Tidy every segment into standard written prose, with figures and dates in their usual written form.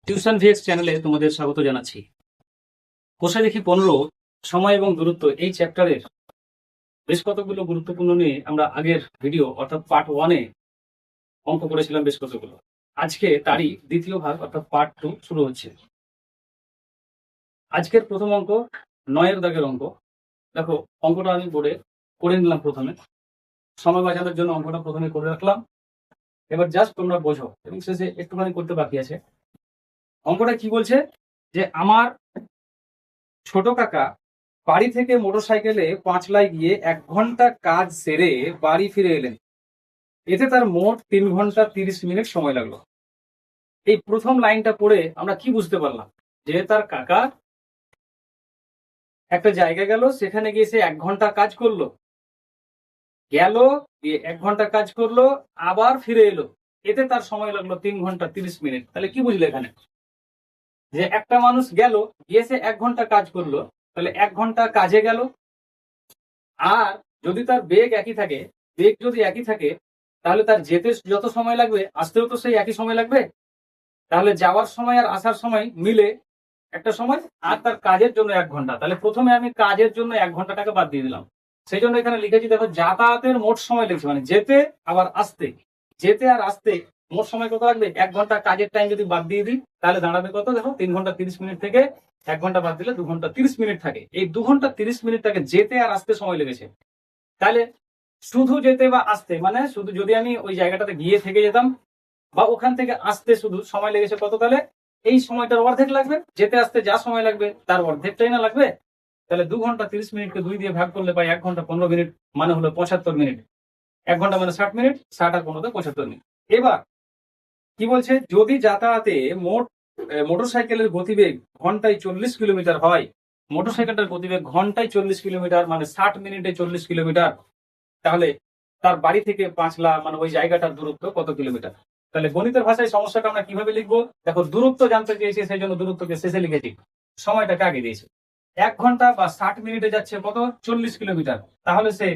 Tuition VX চ্যানেলে তোমাদের স্বাগত জানাচ্ছি। কোষে দেখি 15 সময় এবং দূরত্ব এই চ্যাপ্টারের বেশ কতগুলো গুরুত্বপূর্ণ নিয়ে আমরা আগের ভিডিও অর্থাৎ পার্ট 1-এ অঙ্ক করেছিলাম বেশ কতগুলো। আজকে তারই দ্বিতীয় ভাগ অর্থাৎ পার্ট 2 শুরু হচ্ছে। আজকের প্রথম অঙ্ক 9-এর দাগের অঙ্ক। দেখো, অঙ্কটা আমি বোর্ডে করে নিলাম। প্রথমে সময় বাঁচানোর জন্য অঙ্কটা প্রথমে করে রাখলাম। এবার জাস্ট তোমরা বোঝো এবং শেষে একটুখানি করতে বাকি আছে। অঙ্কটা কি বলছে যে আমার ছোট কাকা বাড়ি থেকে মোটরসাইকেলে পাঁচলায় গিয়ে 1 ঘন্টা কাজ সেরে বাড়ি ফিরে এলেন। এতে তার মোট 3 ঘন্টা 30 মিনিট সময় লাগলো। এই প্রথম লাইনটা পড়ে আমরা কি বুঝতে পারলাম? যে তার কাকা একটা জায়গায় গেল, সেখানে গিয়ে সে 1 ঘন্টা কাজ করলো, গেল দিয়ে 1 ঘন্টা কাজ করলো, আবার ফিরে এলো, এতে তার সময় লাগলো 3 ঘন্টা 30 মিনিট। তাহলে কি বুঝলে এখানে? যে একটা মানুষ গেল, গিয়ে সে 1 ঘন্টা কাজ করলো, তাহলে 1 ঘন্টা কাজে গেল। আর যদি তার বেগ একই থাকে, বেগ যদি একই থাকে, তাহলে তার যেতে যত সময় লাগবে আসতেও তো সেই একই সময় লাগবে। তাহলে যাওয়ার সময় আর আসার সময় মিলে একটা সময়, আর তার কাজের জন্য 1 ঘন্টা। তাহলে প্রথমে আমি কাজের জন্য 1 ঘন্টাটাকে বাদ দিয়ে দিলাম। সেই জন্য এখানে লিখেছি, দেখো যাতায়াতের মোট সময় লিখছি, মানে যেতে আবার আসতে, যেতে আর আসতে মোট সময় কত লাগবে? 1 ঘন্টা। কাজের টাইম যদি বাদ দিয়ে দিই তাহলে দাঁড়াবে কত? দেখো 3 ঘন্টা 30 মিনিট থেকে 1 ঘন্টা বাদ দিলে 2 ঘন্টা 30 মিনিট থাকে। এই 2 ঘন্টা 30 মিনিটটাকে যেতে আর আসতে সময় লেগেছে। তাহলে শুধু যেতে বা আসতে, মানে শুধু যদি আমি ওই জায়গাটাতে গিয়ে থেকে যেতাম বা ওখান থেকে আসতে শুধু সময় লেগেছে কত? তাহলে এই সময়টার অর্ধেক লাগবে। যেতে আসতে যা সময় লাগবে তার অর্ধেকটাই না লাগবে। তাহলে 2 ঘন্টা 30 মিনিটকে 2 দিয়ে ভাগ করলে পাই 1 ঘন্টা 15 মিনিট, মানে হলো 75 মিনিট। 1 ঘন্টা মানে 60 মিনিট, 60 আর 15 75 মিনিট। এবার কি বলছে? যদি যাতায়াতে মোট মোটরসাইকেলের গতিবেগ ঘন্টায় 40 কিলোমিটার হয়, মোটরসাইকেলটার গতিবেগ ঘন্টায় 40 কিলোমিটার, মানে 60 মিনিটে 40 কিলোমিটার, তাহলে তার বাড়ি থেকে পাঁচলা মানে ওই জায়গাটার দূরত্ব কত কিলোমিটার? তাহলে গণিতের ভাষায় সমস্যাটা আমরা কিভাবে লিখবো? দেখো, দূরত্ব জানতে চেয়েছি, সেই জন্য দূরত্বকে শেষে লিখেছি, সময়টাকে আগে দিয়েছি। 1 ঘন্টা বা 60 মিনিটে যাচ্ছে কত? 40 কিলোমিটার। তাহলে সে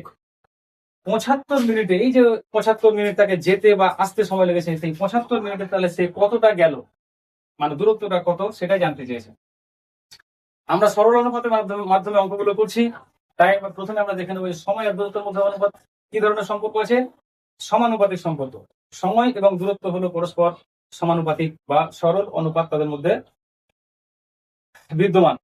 75 মিনিটে, এই যে 75 মিনিট তাকে যেতে বা আসতে সময় লেগেছে, সেই 75 মিনিটে তাহলে সে কতটা গেল, মানে দূরত্বটা কত সেটাই জানতে চেয়েছে। আমরা সরল অনুপাতের মাধ্যমে অঙ্কগুলো করছি, তাই এবার প্রথমে আমরা দেখে নেবো সময় আর দূরত্বের মধ্যে অনুপাত কি ধরনের সম্পর্ক আছে। সমানুপাতিক সম্পর্ক। সময় এবং দূরত্ব হলো পরস্পর সমানুপাতিক বা সরল অনুপাত তাদের মধ্যে বিদ্যমান।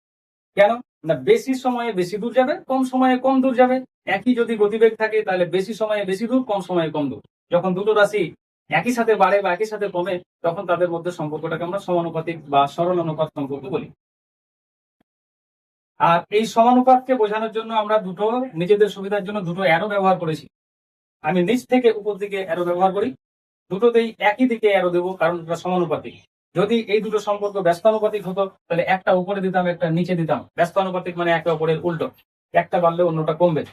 কেন না? বেশি সময়ে বেশি দূর যাবে, কম সময়ে কম দূর যাবে। একই যদি গতিবেগ থাকে তাহলে বেশি সময়ে বেশি দূর, কম সময়ে কম দূর। যখন দুটো রাশি একই সাথে বাড়ে বা একই সাথে কমে, তখন তাদের মধ্যে সম্পর্কটাকে আমরা সমানুপাতিক বা সরল অনুপাত সম্পর্ক বলি। আর এই সমানুপাতকে বোঝানোর জন্য আমরা দুটো, নিজেদের সুবিধার জন্য দুটো অ্যারো ব্যবহার করেছি। আমি নিচ থেকে উপর দিকে অ্যারো ব্যবহার করি, দুটোতেই একই দিকে অ্যারো দেবো, কারণ এটা সমানুপাতিক। যদি এই দুটো সম্পর্ক ব্যস্তানুপাতিক হতো তাহলে একটা উপরে দিতাম, একটা নিচে দিতাম। ব্যস্তানুপাতিক মানে একে অপরের উল্টো, একটা বাড়লে অন্যটা কমবে।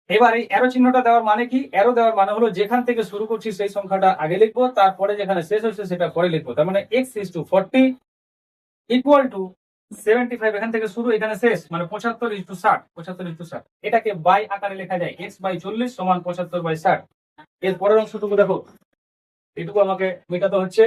এবার এই অ্যারো চিহ্নটা দেওয়ার মানে কি? অ্যারো দেওয়ার মানে হলো যেখান থেকে শুরু করছি সেই সংখ্যাটা আগে লিখবো, তারপরে যেখানে শেষ হচ্ছে সেটা পরে লিখবো। তার মানে x=40 ইকুয়াল টু 75, এখান থেকে শুরু এখানে শেষ, মানে 75:60, 75:60। এটাকে বাই আকারে লেখা যায়, x/40 সমান 75/60। এর পরের অংশটুকু দেখো, এটুকু আমাকে মেটাতে হচ্ছে।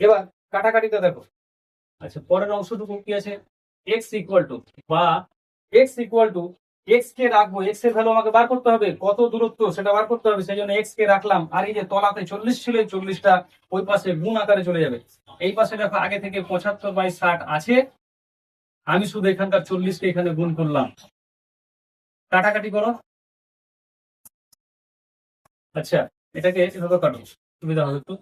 এবার কাটাকাটিটা দেখো। আচ্ছা, পরের অংশটুকু কি আছে? এক্স ইকুয়াল টু বা এক্স ইকুয়াল টু, এক্স কে রাখবো, এক্স এর ভ্যালু আমাকে বার করতে হবে, কত দূরত্ব সেটা বার করতে হবে। সেই জন্য এক্স কে রাখলাম, আর এই যে তলাতে 40 ছিল, 40টা ওই পাশে গুণ আকারে চলে যাবে। এই পাশে দেখো আগে থেকে 75/60 আছে, আমি শুধু এখানকার 40কে এখানে গুণ করলাম। কাটাকাটি করো। আচ্ছা, এটাকে এভাবে কাটো, সুবিধা হবে একটু।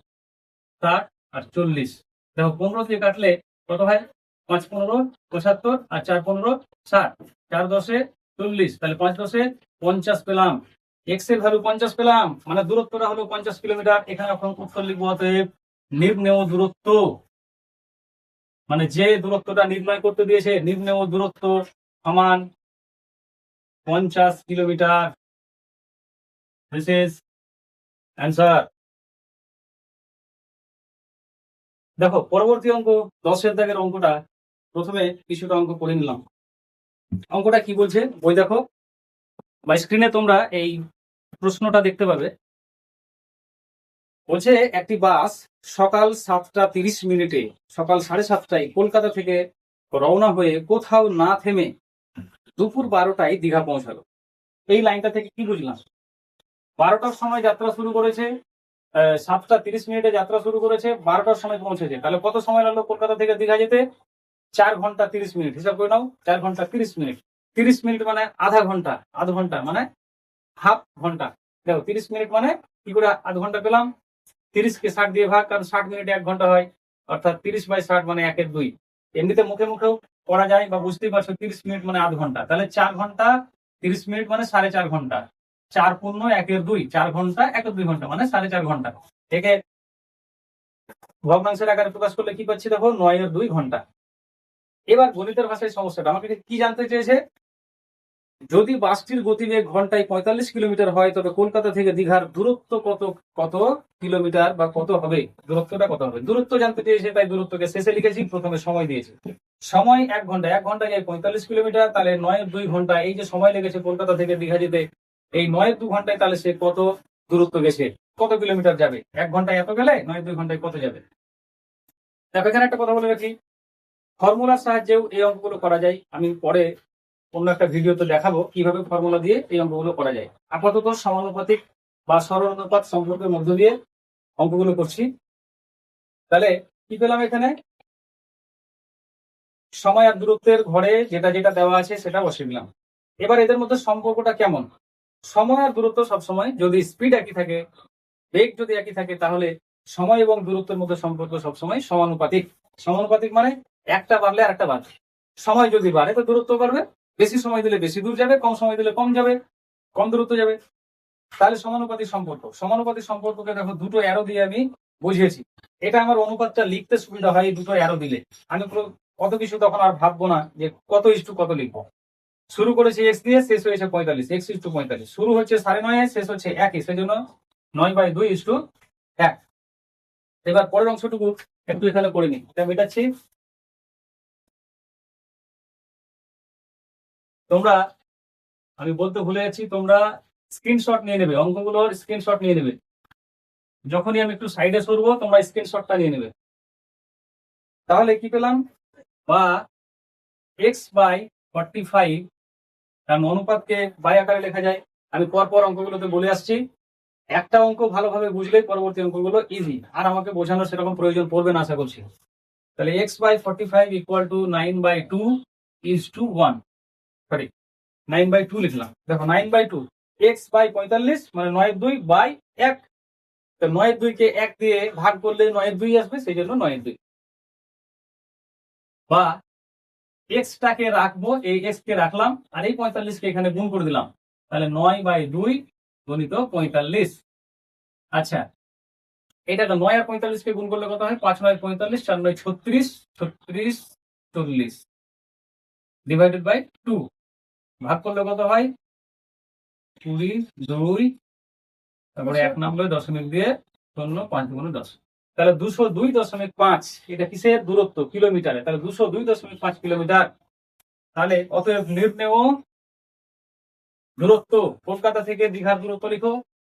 60 আর 40, দেখো 15 দিয়ে কাটলে কত হয়? 5×15 75, আর 4×15 60, 4×10 40, তাহলে 5×10 50 পেলাম। এক্স এর ভ্যালু 50 পেলাম, মানে দূরত্বটা হলো 50 কিলোমিটার। এখানে এখন উত্তর লিখবো, অতএব নির্ণেয় দূরত্ব, মানে যে দূরত্বটা নির্ণয় করতে দিয়েছে, নির্ণেয় দূরত্ব সমান 50 কিলোমিটার। This is answer. দেখো পরবর্তী অঙ্ক 10-এর দাগের অঙ্কটা প্রথমে কিছুটা অঙ্ক করে নিলাম। অঙ্কটা কি বলছে বই দেখো, বা স্ক্রিনে তোমরা এই প্রশ্নটা দেখতে পাবে। বলছে একটি বাস সকাল 7:30 সকাল 7:30টায় কলকাতা থেকে রওনা হয়ে কোথাও না থেমে দুপুর 12টায় দীঘা পৌঁছালো। এই লাইনটা থেকে কি বুঝলাম? 12টার সময় যাত্রা শুরু করেছে, 7:30 যাত্রা শুরু করেছে, 12টার সময় পৌঁছেছে। তাহলে কত সময় লাগলো কলকাতা থেকে দীঘা যেতে? 4 ঘন্টা 30 মিনিট। হিসাব করে নাও, 4 ঘন্টা 30 মিনিট। 30 মিনিট মানে আধা ঘন্টা, আধ ঘন্টা মানে হাফ ঘন্টা। দেখো 30 মিনিট মানে কি করে আধ ঘন্টা পেলাম? 30কে 60 দিয়ে ভাগ, কারণ 60 মিনিটে 1 ঘন্টা হয়, অর্থাৎ 30/60 মানে 1/2। এমনিতে মুখে মুখেও পড়া যায় বা বুঝতেই পারছো 30 মিনিট মানে আধ ঘন্টা। তাহলে 4 ঘন্টা 30 মিনিট মানে 4.5 ঘন্টা। 4 পূর্ণ 1/2, 4 ঘন্টা 1/2 ঘন্টা মানে 4.5 ঘন্টা। একে ভগ্নাংশের আকারে প্রকাশ করলে কি পাচ্ছি দেখো, 9/2 ঘন্টা। এবার গণিতের ভাষায় সমস্যাটা আমাকে কি জানতে চেয়েছে? যদি বাসটির গতিবেগ ঘন্টায় 45 কিলোমিটার হয় তবে কলকাতা থেকে দীঘার দূরত্ব কত কত কিলোমিটার বা কত হবে? দূরত্বটা কত হবে? দূরত্ব জানতে চেয়েছে, তাই দূরত্বকে শেষে লিখেছি, প্রথমে সময় দিয়েছি। সময় 1 ঘন্টা, 1 ঘন্টা যায় 45 কিলোমিটার, তাহলে 9/2 ঘন্টা। এই যে সময় লেগেছে কলকাতা থেকে দীঘা যেতে, এই 9/2 ঘন্টায় তাহলে সে কত দূরত্ব গেছে, কত কিলোমিটার যাবে? 1 ঘন্টায় এত গেলে 9/2 ঘন্টায় কত যাবে? দেখো এখানে একটা কথা বলে রাখি, ফর্মুলার সাহায্যেও এই অঙ্কগুলো করা যায়। আমি পরে অন্য একটা ভিডিওতে দেখাবো কিভাবে ফর্মুলা দিয়ে এই অঙ্কগুলো করা যায়। আপাতত সমানুপাতিক বা সরলানুপাত সম্পর্কের মধ্য দিয়ে অঙ্কগুলো করছি। তাহলে কি পেলাম এখানে? সময় আর দূরত্বের ঘরে যেটা যেটা দেওয়া আছে সেটা বসিয়ে দিলাম। এবার এদের মধ্যে সম্পর্কটা কেমন? সময় আর দূরত্ব সবসময়, যদি স্পিড একই থাকে, বেগ যদি একই থাকে, তাহলে সময় এবং দূরত্বের মধ্যে সম্পর্ক সবসময় সমানুপাতিক। সমানুপাতিক মানে একটা বাড়লে আর একটা বাড়বে। সময় যদি বাড়ে তো দূরত্ব বাড়বে, বেশি সময় দিলে বেশি দূর যাবে, কম সময় দিলে কম যাবে, কম দূরত্ব যাবে। তাহলে সমানুপাতিক সম্পর্ক। সমানুপাতিক সম্পর্ককে দেখো দুটো অ্যারো দিয়ে আমি বুঝিয়েছি। এটা আমার অনুপাতটা লিখতে সুবিধা হয় এই দুটো অ্যারো দিলে। আমি কত কিছু তখন আর ভাববো না যে কত ইস্টু কত লিখবো। শুরু করেছি এক্স দিয়ে, শেষ হয়েছে 45, x/45। শুরু হচ্ছে 9.5, শেষ হচ্ছে 1, সেজন্য 9/2:1। এবার পরের অংশটুকু একটু এখানে করে নিই, এটা মেটাচ্ছি। তোমরা, আমি বলতে ভুলে যাচ্ছি, তোমরা স্ক্রিনশট নিয়ে নেবে, অঙ্কগুলোর স্ক্রিনশট নিয়ে নেবে। যখনই আমি একটু সাইডে সরবো তোমরা স্ক্রিনশটটা নিয়ে নেবে। তাহলে কি পেলাম? বা x/45, কারণ অনুপাতকে বাই আকারে লেখা যায়। আমি পরপর অঙ্কগুলোতে বলে আসছি, একটা অঙ্ক ভালোভাবে বুঝলে পরবর্তী অঙ্কগুলো ইজি, আর আমাকে বোঝানোর সেরকম প্রয়োজন পড়বে না আশা করছি। তাহলে x/45 = 9/2:1। সরি, 9/2 লিখলাম। দেখো 9/2, x/45 মানে 9/2/1। তো 9/2-কে 1 দিয়ে ভাগ করলে 9/2 আসবে, সেই জন্য 9/2। বা এক্সটাকে রাখবো, এই এক্স কে রাখলাম, আর এই 45-কে এখানে গুণ করে দিলাম, তাহলে 9/2 গুণিত 45। আচ্ছা, এটা 9 আর 45-কে গুণ করলে কত হয়? 5 9 45, 4 9 36, 36 40 ডিভাইডেড বাই 2, ভাগ করলে কত হয়? 22, তারপরে 1 নামলে দশমিক দিয়ে 0, 5 গুণে 10। তাহলে 202.5, এটা কিসের দূরত্ব? কিলোমিটারে। তাহলে 202.5 কিলোমিটার। তাহলে অতএব নির্ণেয় দূরত্ব, কলকাতা থেকে দীঘার দূরত্ব লিখো।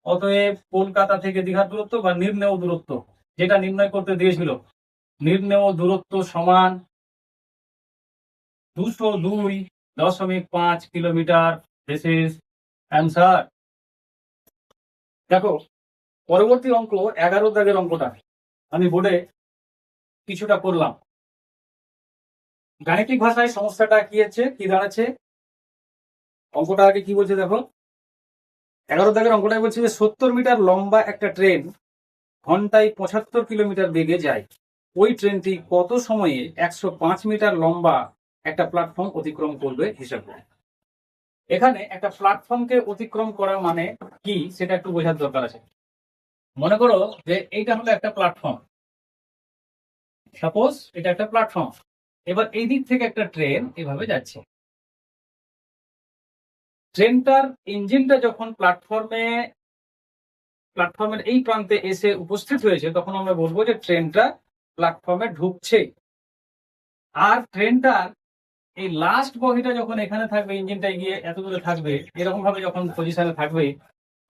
অতএব কলকাতা থেকে দীঘার দূরত্ব বা নির্ণেয় দূরত্ব যেটা নির্ণয় করতে দিয়েছিল, নির্ণেয় দূরত্ব সমান 202.5 কিলোমিটার। This is answer. দেখো পরবর্তী অঙ্ক 11 দাগের অঙ্কটা আমি বোর্ডে কিছুটা করলাম। গাণিতিক ভাষায় সমস্যাটা কি হচ্ছে, কি দাঁড়াচ্ছে? অঙ্কটা আগে কি বলছে দেখো, 11 দাগের অঙ্কটাই বলছে যে 70 মিটার লম্বা একটা ট্রেন ঘন্টায় 75 কিলোমিটার বেগে যায়। ওই ট্রেনটি কত সময়ে 105 মিটার লম্বা একটা প্ল্যাটফর্ম অতিক্রম করবে হিসাব করে। এখানে একটা প্ল্যাটফর্মকে অতিক্রম করা মানে কি সেটা একটু বোঝার দরকার আছে। মনে করো যে এইটা হলো একটা প্ল্যাটফর্ম, সাপোজ এটা একটা প্ল্যাটফর্ম। এবার এই দিক থেকে একটা ট্রেন এভাবে যাচ্ছে। ট্রেনটার ইঞ্জিনটা যখন প্ল্যাটফর্মের এই প্রান্তে এসে উপস্থিত হয়েছে, তখন আমরা বলবো যে ট্রেনটা প্ল্যাটফর্মে ঢুকছে। আর ট্রেনটার এই লাস্ট বগিটা যখন এখানে থাকবে, ইঞ্জিনটা গিয়ে এত দূরে থাকবে, এরকম ভাবে যখন পজিশনে থাকবে,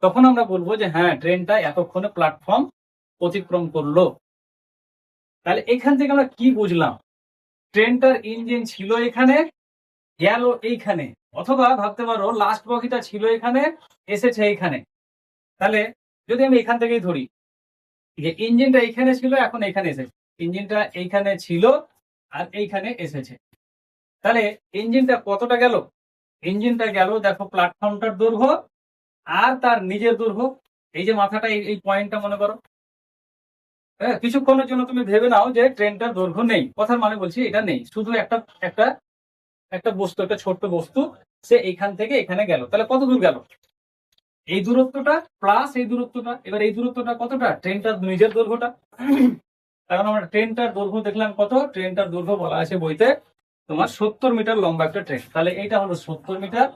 তখন আমরা বলবো যে হ্যাঁ ট্রেনটা এতক্ষণে প্ল্যাটফর্ম অতিক্রম করলো। তাহলে এখান থেকে আমরা কি বুঝলাম? ট্রেনটার ইঞ্জিন ছিল এখানে, গেল এইখানে, অথবা ভাবতে পারো লাস্ট বগিটা ছিল এখানে, এসেছে এইখানে। তাহলে যদি আমি এখান থেকেই ধরি যে ইঞ্জিনটা এইখানে ছিল, এখন এখানে এসেছে, ইঞ্জিনটা এইখানে ছিল আর এইখানে এসেছে, তাহলে ইঞ্জিনটা কতটা গেল? ইঞ্জিনটা গেল, দেখো প্ল্যাটফর্মটার দৈর্ঘ্য আর তার নিজের দৈর্ঘ্য। এই যে মাথাটা, এই পয়েন্টটা মনে করো। হ্যাঁ, কিছুক্ষণের জন্য তুমি ভেবে নাও যে ট্রেনটার দৈর্ঘ্য নেই, কথার মানে বলছি এটা নেই, শুধু একটা একটা একটা বস্তু, একটা ছোট্ট বস্তু, সে এইখান থেকে এখানে গেল। তাহলে কত দূর গেল? এই দূরত্বটা প্লাস এই দূরত্বটা। এবার এই দূরত্বটা কতটা? ট্রেনটার নিজের দৈর্ঘ্যটা। কারণ আমরা ট্রেনটার দৈর্ঘ্য দেখলাম কত, ট্রেনটার দৈর্ঘ্য বলা আছে বইতে তোমার 70 মিটার লম্বা একটা ট্রেন। তাহলে এইটা হলো 70 মিটার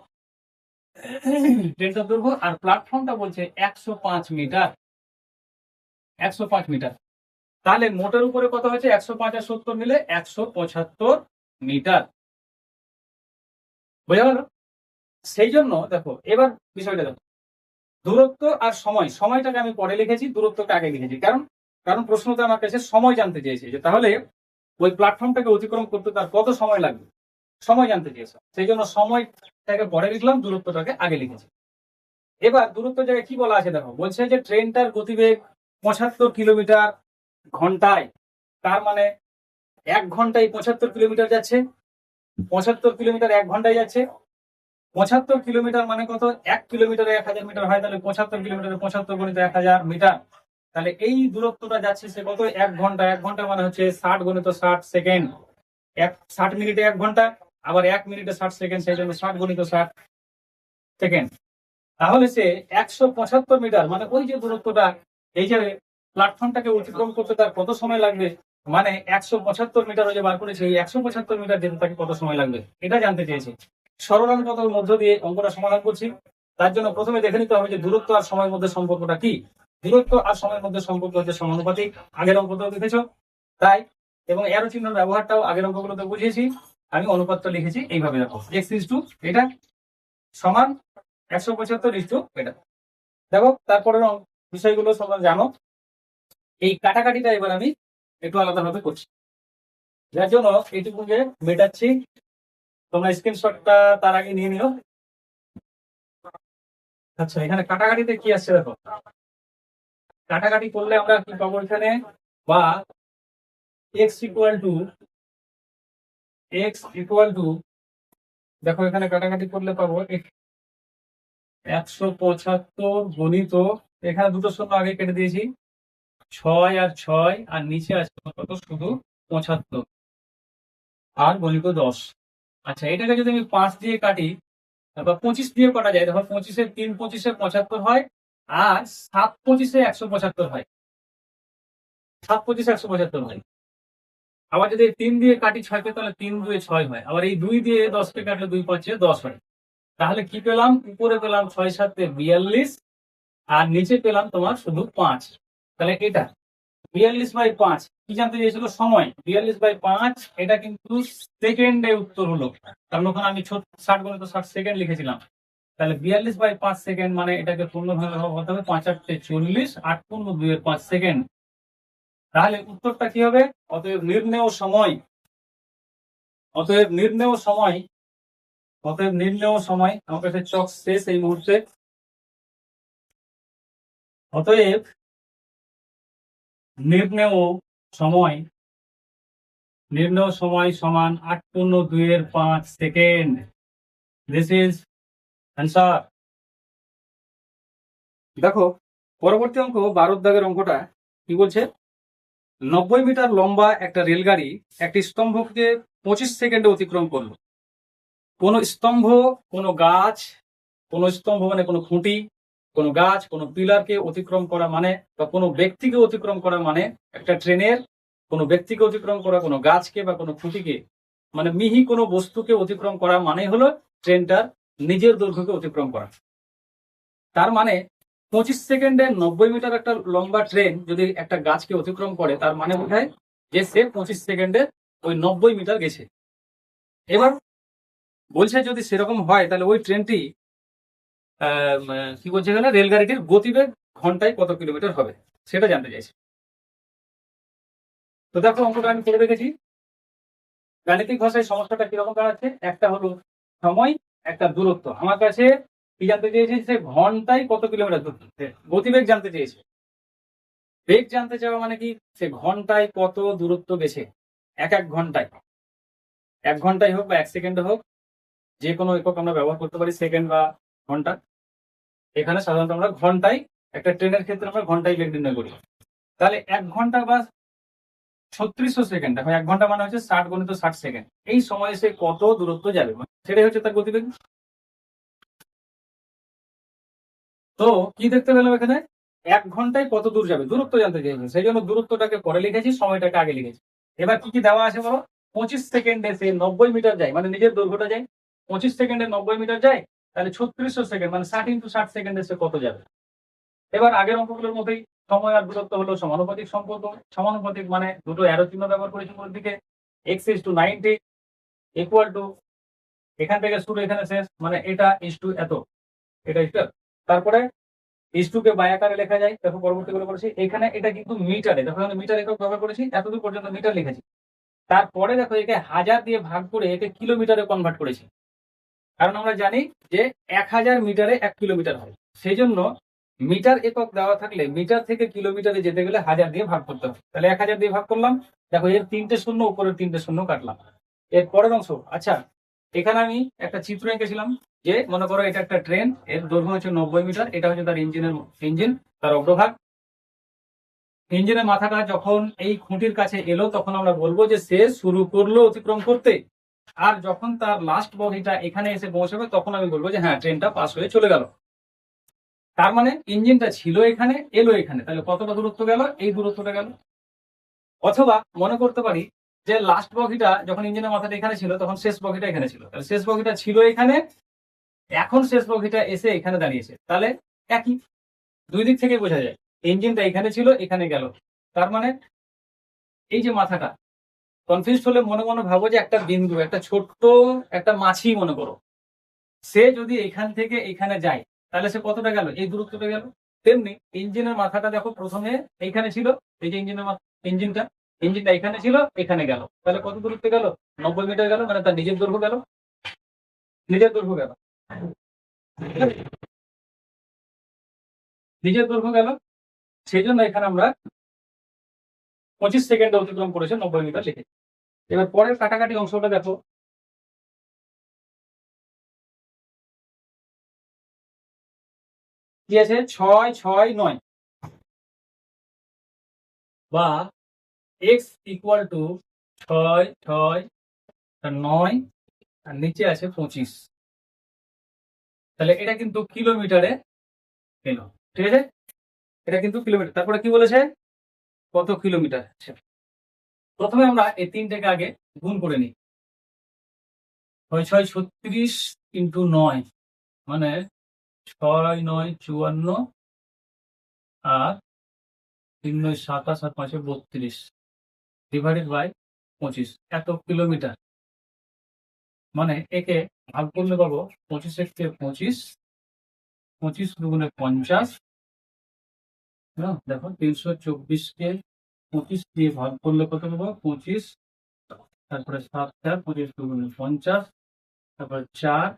ট্রেনটার দৈর্ঘ্য, আর প্ল্যাটফর্মটা বলছে 105 মিটার। 105 মিটার। তাহলে মোটের উপরে কত হয়েছে? 105 আর 70 মিলে 175 মিটার। বোঝা গেল? সেই জন্য দেখো এবার বিষয়টা দেখো, দূরত্ব আর সময়, সময়টাকে আমি পরে লিখেছি, দূরত্বটা আগে লিখেছি। কারণ কারণ প্রশ্নটা আমার কাছে সময় জানতে চেয়েছে, যে তাহলে ওই প্ল্যাটফর্মটাকে অতিক্রম করতে তার কত সময় লাগবে, সময় জানতে চেয়েছে। সেই জন্য সময়টাকে পরে লিখলাম, দূরত্বটাকে আগে লিখেছি। এবার দূরত্ব জায়গায় কি বলা আছে দেখো, বলছে যে ট্রেনটার গতিবেগ 75 কিলোমিটার ঘন্টায়। তার মানে 1 ঘন্টায় 75 কিলোমিটার যাচ্ছে। 75 কিলোমিটার 1 ঘন্টায় যাচ্ছে। 75 কিলোমিটার মানে কত? 1 কিলোমিটারে 1000 মিটার হয়, তাহলে 75 কিলোমিটারে 75 গুণিত 1000 মিটার। তাহলে এই দূরত্বটা যাচ্ছে সে কত? 1 ঘন্টা। 1 ঘন্টা মানে হচ্ছে 60 গুণিত 60 সেকেন্ড। 60 মিনিটে 1 ঘন্টা, আবার 1 মিনিটে 60 সেকেন্ড, সেই জন্য 60 গুণিত 60 সেকেন্ড। তাহলে সে 175 মিটার, মানে ওই যে দূরত্বটা, এই যে প্ল্যাটফর্মটাকে অতিক্রম করতে তার কত সময় লাগবে, মানে 175 মিটার যে বার করেছে, এই 175 মিটার যেতে তাকে কত সময় লাগবে, এটা জানতে চেয়েছে। সরলতার মধ্য দিয়ে অঙ্কটা সমাধান করছি। তার জন্য প্রথমে দেখে নিতে হবে যে দূরত্ব আর সময়ের মধ্যে সম্পর্কটা কি। দূরত্ব আর সময়ের মধ্যে সম্পর্ক হচ্ছে সমানুপাতিক, আগের অঙ্কটাও দেখেছো তাই, এবং এরো চিহ্নের ব্যবহারটাও আগের অঙ্কগুলোতে বুঝিয়েছি। আমি অনুপাতটা লিখেছি এইভাবে, দেখো x⁻² এটা সমান 175 এটা। দেখো তারপরের বিষয়গুলো তোমরা জানো। এই কাটাকাটিটা এবার আমি একটু আলাদাভাবে করছি, যার জন্য এইটুকুকে মেটাচ্ছি। তোমরা স্ক্রিনশটটা তার আগে নিয়ে নিও। আচ্ছা, এখানে কাটাকাটিতে কি আসছে দেখো, কাটাকাটি করলে আমরা কি পাবো এখানে, বা x ইকুয়াল টু, দেখো এখানে কাটাকাটি করলে পাবো 175 গণিত, এখানে দুটো শূন্য আগে কেটে দিয়েছি, 6 আর 6, আর নিচে আছে কত? শুধু 75 আর গণিত 10। আচ্ছা, এটাকে যদি আমি 5 দিয়ে কাটি বা 25 দিয়ে কাটা যায়, দেখো 25-এ 3 25-এ 75 হয়, আর 7 25-এ 175 হয়। 7 25-এ 175 হয়। আবার যদি 3 দিয়ে কাটি 6কে, তাহলে 3 2 6 হয়। আবার এই 2 দিয়ে 10কে কাটলে 2 5 10 হয়। তাহলে কি পেলাম? উপরে পেলাম 6 7 42, আর নিচে পেলাম তোমার শুধু 5। তাহলে এটা 42/5 কি জানতে চেয়েছিল? সময়। 42/5 এটা কিন্তু সেকেন্ডে উত্তর হলো, কারণ ওখানে আমি 60 গুণিত 60 সেকেন্ড লিখেছিলাম। তাহলে 42/5 সেকেন্ড, মানে এটাকে পূর্ণভাবে হতে হবে 5 8 40, 8 পূর্ণ 2/5 সেকেন্ড। তাহলে উত্তরটা কি হবে? অতএব নির্ণেয় সময়, অতএব নির্ণেয় সময়, অতএব নির্ণেয় সময়, আমার কাছে চক শেষ এই মুহূর্তে। অতএব নির্ণেয় সময়, নির্ণেয় সময় সমান 8 পূর্ণ 2/5 সেকেন্ড। This is answer. দেখো পরবর্তী অঙ্ক 12 দাগের অঙ্কটা কি বলছে, 90 মিটার লম্বা একটা রেলগাড়ি একটি স্তম্ভকে 25 সেকেন্ডে অতিক্রম করলো। কোন স্তম্ভ, কোন গাছ, কোন স্তম্ভ মানে কোনো খুঁটি, কোন গাছ, কোন পিলারকে অতিক্রম করা মানে, বা কোনো ব্যক্তিকে অতিক্রম করা মানে, একটা ট্রেনের কোনো ব্যক্তিকে অতিক্রম করা, কোনো গাছকে বা কোনো খুঁটিকে, মানে মিহি কোনো বস্তুকে অতিক্রম করা মানে হলো ট্রেনটার নিজের দৈর্ঘ্যকে অতিক্রম করা। তার মানে 25 সেকেন্ডে 90 মিটার একটা লম্বা ট্রেন যদি একটা গাছকে অতিক্রম করে, তার মানে বোঝায় যে সে 25 সেকেন্ডে ওই 90 মিটার গেছে। এবার বলছে যদি সেরকম হয় তাহলে ওই ট্রেনটি কি বলছে এখানে, রেলগাড়িটির গতিবেগ ঘন্টায় কত কিলোমিটার হবে সেটা জানতে চাইছে। তো দেখো অঙ্কটা আমি করে রেখেছি। গাণিতিক ভাষায় সমস্যাটা কিরকম দাঁড়াচ্ছে, একটা হলো সময়, একটা দূরত্ব। আমার কাছে কি জানতে চেয়েছে, সে ঘন্টায় কত কিলোমিটার দূর, গতিবেগ জানতে চেয়েছে। বেগ জানতে চাওয়া মানে কি, সে ঘন্টায় কত দূরত্ব গেছে, এক এক ঘন্টায়, এক ঘন্টায় হোক বা এক সেকেন্ডে হোক, যে কোনো একক আমরা ব্যবহার করতে পারি, সেকেন্ড বা ঘন্টা। এখানে সাধারণত আমরা ঘন্টায়, একটা ট্রেনের ক্ষেত্রে আমরা ঘন্টায় বেগ নির্ণয় করি। তাহলে এক ঘন্টা বা 3600 সেকেন্ড, দেখো এক ঘন্টা মানে হচ্ছে 60 গুণিত 60 সেকেন্ড, এই সময়ে সে কত দূরত্ব যাবে, সেটাই হচ্ছে তার গতিবেগ। তো কি দেখতে পেলাম এখানে, এক ঘন্টায় কত দূর যাবে, দূরত্ব জানতে চাইছে, সেই জন্য দূরত্বটাকে পরে লিখেছি, সময়টাকে আগে লিখেছি। এবার কি কি দেওয়া আছে বলো, 25 সেকেন্ডে সে 90 মিটার যায়, মানে নিজের দৈর্ঘ্যটা যায়। 25 সেকেন্ডে 90 মিটার যায়, তাহলে 3600 সেকেন্ড মানে 60 × 60 সেকেন্ডে সে কত যাবে। এবার আগের অঙ্কগুলোর মতোই, সময় আর দূরত্ব হলো সমানুপাতিক সম্পর্ক। সমানুপাতিক মানে দুটো অ্যারো চিহ্ন ব্যবহার করেছি উপরের দিকে, x:90 ইকুয়াল টু, এখান থেকে শুরু এখানে শেষ, মানে এটা ইস টু এত, এটা ইস টু। তারপরে ইস টু কে বাই আকারে লেখা যায়, দেখো পরবর্তী করে করেছি। এখানে এটা কিন্তু মিটারে, দেখো এখানে মিটার একক ব্যবহার করেছি, এতদূর পর্যন্ত মিটার লিখেছি। তারপরে দেখো একে হাজার দিয়ে ভাগ করে একে কিলোমিটারে কনভার্ট করেছি, কারণ আমরা জানি যে 1000 মিটারে 1 কিলোমিটার হয়। সেই জন্য মিটার একক দেওয়া থাকলে মিটার থেকে কিলোমিটারে যেতে গেলে 1000 দিয়ে ভাগ করতে হবে। তাহলে 1000 দিয়ে ভাগ করলাম, দেখো এর 3টে শূন্য, উপরের 3টে শূন্য কাটলাম। এর পরের অংশ, আচ্ছা এখানে আমি একটা চিত্র এঁকেছিলাম, যে মনে করো এটা একটা ট্রেন, এর দৈর্ঘ্য হচ্ছে 90 মিটার, এটা হচ্ছে তার ইঞ্জিন, তার অগ্রভাগ। ইঞ্জিনের মাথাটা যখন এই খুঁটির কাছে এলো, তখন আমরা বলবো যে সে শুরু করলো অতিক্রম করতে। আর যখন তার লাস্ট বগিটা এখানে এসে পৌঁছাবে, তখন আমি বলবো যে হ্যাঁ ট্রেনটা পাস হয়ে চলে গেল। তার মানে ইঞ্জিনটা ছিল এখানে, এলো এখানে, তাহলে কতটা দূরত্ব গেল, এই দূরত্বটা গেল। অথবা মনে করতে পারি যে লাস্ট বগিটা যখন ইঞ্জিনের মাথাটা এখানে ছিল, তখন শেষ বগিটা এখানে ছিল, তাহলে শেষ বগিটা ছিল এখানে, এখন শেষ বগিটা এসে এখানে দাঁড়িয়েছে, তাহলে একই, দুই দিক থেকে বোঝা যায় ইঞ্জিনটা এখানে ছিল, এখানে গেল। তার মানে এই যে মাথাটা, কনফিউজ হলে মনে মনে ভাবো যে একটা বিন্দু, একটা ছোট্ট একটা মাছি মনে করো, সে যদি এখান থেকে এখানে যায়, তাহলে সে কতটা গেল, এই দূরত্বটা গেল। তেমনি ইঞ্জিনের মাথাটা দেখো প্রথমে এইখানে ছিল, এই যে ইঞ্জিনটা ইঞ্জিনটা এখানে ছিল, এখানে গেল, তাহলে কত দূরত্ব গেল, 90 মিটার গেল, মানে তার নিজের দৈর্ঘ্য গেল, নিজের দৈর্ঘ্য গেল, নিজের দৈর্ঘ্য গেল। সেই জন্য এখানে আমরা 25 সেকেন্ডে অতিক্রম করেছে 90 মিটার লিখে। এবার পরের কাটাকাটি অংশটা দেখো, কি আছে, 6, 6, 9, বা x ইকুয়াল টু 6, 6, 9, আর নিচে আছে 25। তাহলে এটা কিন্তু কিলোমিটারে এলো, ঠিক আছে, এটা কিন্তু কিলোমিটার। তারপরে কি বলেছে, কত কিলোমিটার। আচ্ছা, প্রথমে আমরা এই তিনটাকে আগে গুণ করে নিই। 6, 6, 36 ইন্টু 9, মানে 6, 9, 54, আর 3, 9, 27, আর 5, 32 ডিভাইডেড বাই 25, এত কিলোমিটার। মানে একে ভাগ করলে পাবো 25, 25 × 50, দেখো 324কে 25 দিয়ে ভাগ করলে কত পাবো, 25, তারপরে 7, 25, তারপরে 4,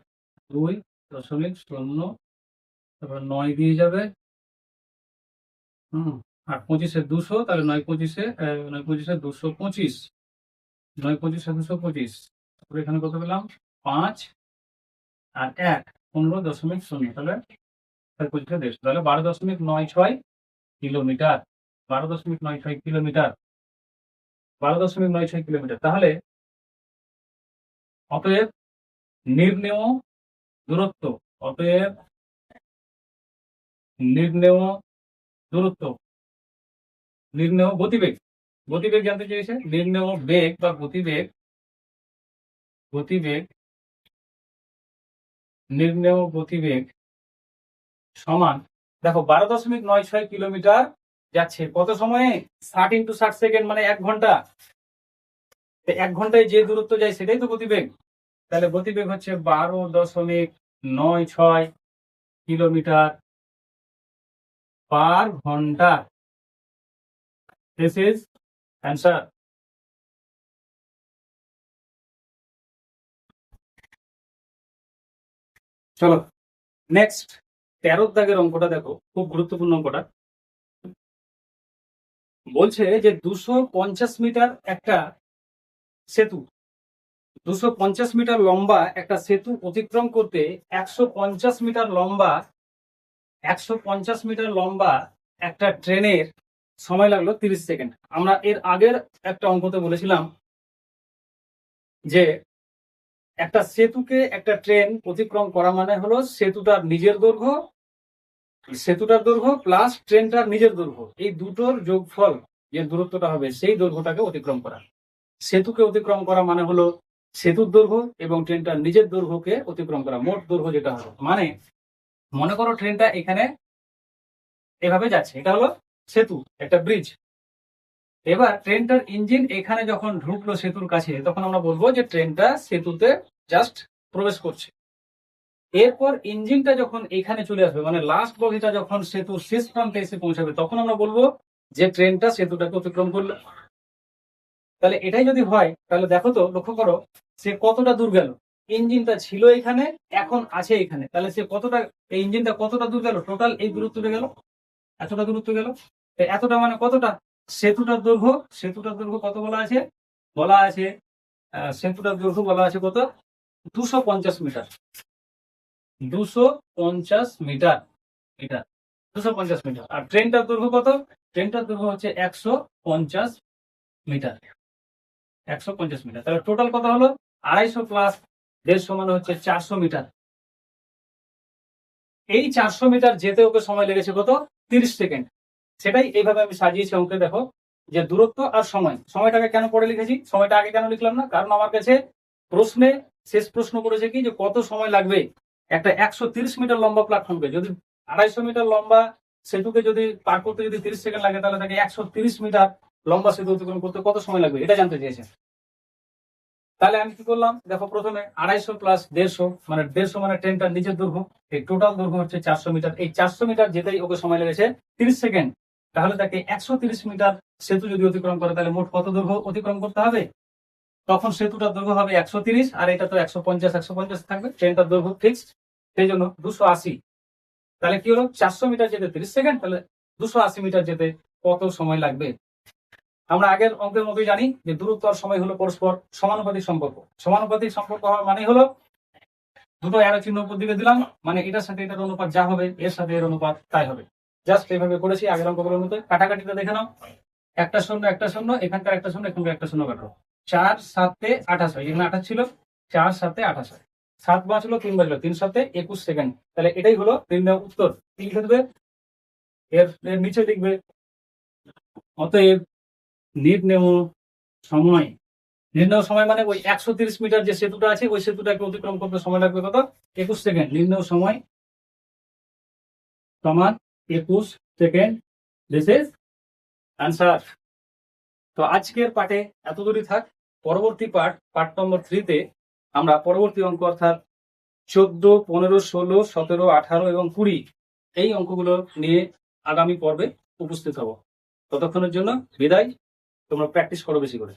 2.0, তারপরে 9 দিয়ে যাবে, আর 25-এ 200, তাহলে 9, 25-এ 225, 9, 25-এ 225, তারপরে এখানে কত পেলাম, 5 আর 1, 15.0, তাহলে 25-এ 150, তাহলে 12.96 কিলোমিটার, 12.96 কিলোমিটার, 12.96 কিলোমিটার। তাহলে অতএব নির্ণেয় দূরত্ব, অতএব নির্ণেয় দূরত্ব, নির্ণেয় গতিবেগ, গতিবেগ জানতে চেয়েছে, নির্ণেয় বেগ বা গতিবেগ, গতিবেগ, নির্ণেয় গতিবেগ সমান, দেখো 12.96 কিলোমিটার যাচ্ছে কত সময়ে, 60 × 60 সেকেন্ড, মানে 1 ঘন্টা। 1 ঘন্টায় যে দূরত্ব যায় সেটাই তো গতিবেগ। তাহলে গতিবেগ হচ্ছে 12.96 কিলোমিটার পার ঘন্টা। This is answer. চলো নেক্সট 13 দাগের অঙ্কটা দেখো, খুব গুরুত্বপূর্ণ অঙ্কটা। বলছে যে 250 মিটার একটা সেতু, 250 মিটার লম্বা একটা সেতু অতিক্রম করতে 150 মিটার লম্বা 150 মিটার লম্বা একটা ট্রেনের সময় লাগলো 30 সেকেন্ড। আমরা এর আগের একটা অঙ্কতে বলেছিলাম যে একটা সেতুকে একটা ট্রেন অতিক্রম করা মানে হলো সেতুটার দৈর্ঘ্য প্লাস ট্রেনটার নিজের দৈর্ঘ্য, এই দুটোর যোগফল যে দূরত্বটা হবে সেই দৈর্ঘ্যটাকে অতিক্রম করা। সেতুকে অতিক্রম করা মানে হলো সেতুর দৈর্ঘ্য এবং ট্রেনটার নিজের দৈর্ঘ্যকে অতিক্রম করা, মোট দৈর্ঘ্য যেটা হলো। মানে মনে করো ট্রেনটা এখানে এভাবে যাচ্ছে, এটা হলো সেতু, একটা ব্রিজ। এবার ট্রেনটার ইঞ্জিন এখানে যখন ঢুকলো সেতুর কাছে, তখন আমরা বলবো যে ট্রেনটা সেতুতে জাস্ট প্রবেশ করছে। এরপর ইঞ্জিনটা যখন এখানে চলে আসবে, মানে লাস্ট বগিটা যখন সেতুর শেষ প্রান্তে এসে পৌঁছাবে, তখন আমরা বলবো যে ট্রেনটা সেতুটাকে অতিক্রম করলো। তাহলে এটাই যদি হয়, তাহলে দেখো তো, লক্ষ্য করো সে কতটা দূর গেল। ইঞ্জিনটা ছিল এখানে, এখন আছে এখানে, তাহলে সে কতটা, এই ইঞ্জিনটা কতটা দূর গেল, টোটাল এই দূরত্বটা গেল, এতটা দূরত্ব গেল। এতটা মানে কতটা, সেতুটার দৈর্ঘ্য কত বলা আছে, সেতুটার দৈর্ঘ্য বলা আছে কত, 250 মিটার। 250 মিটার, এটা 250 মিটার। আর ট্রেনটার দৈর্ঘ্য কত, ট্রেনটার দৈর্ঘ্য হচ্ছে 150 মিটার। 150 মিটার, তাহলে টোটাল কত হলো, 250 প্লাস 150 মানে হচ্ছে 400 মিটার। এই 400 মিটার যেতে ওকে সময় লেগেছে কত, 30 সেকেন্ড। সেটাই এইভাবে আমি সাজিয়েছি অঙ্কে। দেখো যে দূরত্ব আর সময়টাকে কেন পরে লিখেছি, সময়টা আগে কেন লিখলাম না, কারণ আমার কাছে প্রশ্নে শেষ প্রশ্ন করেছে কি, যে কত সময় লাগবে একটা 130 মিটার লম্বা প্ল্যাটফর্মকে, যদি 250 মিটার লম্বা সেতুকে যদি পার করতে যদি 30 সেকেন্ড লাগে, তাহলে তাকে 130 মিটার লম্বা সেতু অতিক্রম করতে কত সময় লাগবে, এটা জানতে চেয়েছে। তাহলে আমি কি করলাম, দেখো প্রথমে 250 প্লাস 150, মানে 150 মানে ট্রেনটার নিজের দৈর্ঘ্য, এই টোটাল দৈর্ঘ্য হচ্ছে 400 মিটার। এই 400 মিটার যেতেই ওকে সময় লেগেছে 30 সেকেন্ড। তাহলে তাকে 130 মিটার সেতু যদি অতিক্রম করে, তাহলে মোট কত দৈর্ঘ্য অতিক্রম করতে হবে, তখন সেতুটার দৈর্ঘ্য হবে 130, আর এটা তো 150 থাকবে, ট্রেনটার দৈর্ঘ্য ফিক্সড, সেই জন্য 280। তাহলে কি হলো, 400 মিটার যেতে 30 সেকেন্ড, তাহলে 280 মিটার যেতে কত সময় লাগবে। আমরা আগের অঙ্কের মতোই জানি যে দূরত্ব আর সময় হলো পরস্পর সমানুপাতিক সম্পর্ক। সমানুপাতিক সম্পর্ক হওয়ার মানে হলো দুটো অ্যারো চিহ্ন উপর দিকে দিলাম, মানে এটার সাথে এটার অনুপাত যা হবে, এর সাথে এর অনুপাত তাই হবে। জাস্ট এইভাবে করেছি আগের অঙ্কগুলোর মতো। কাটাকাটিটা দেখে নাও, একটা শূন্য, এখানকার একটা শূন্য, এখানকার একটা শূন্য কাটো। 4 7 28 হয়, এখানে 28 ছিল, 4 7 28 হয়, 7 বাঁচলো, 3 বাঁচলো, 3 7 21 সেকেন্ড। তাহলে এটাই হলো নির্ণয় উত্তর। কি লিখে দেবে, এর নিচে লিখবে অতএব নির্ণেয় সময়। নির্ণয় সময় মানে ওই 130 মিটার যে সেতুটা আছে, ওই সেতুটাকে অতিক্রম করতে সময় লাগবে কত, 21 সেকেন্ড। নির্ণয় সময় সমান 21 সেকেন্ড। This is answer. তো আজকের পাঠে এত দূরই থাক। পরবর্তী পার্ট নম্বর 3 তে আমরা পরবর্তী অঙ্ক অর্থাৎ 14, 15, 16, 17, 18 এবং 20 এই অঙ্কগুলো নিয়ে আগামী পর্বে উপস্থিত হব। ততক্ষণের জন্য বিদায়। তোমরা প্র্যাকটিস করো বেশি করে।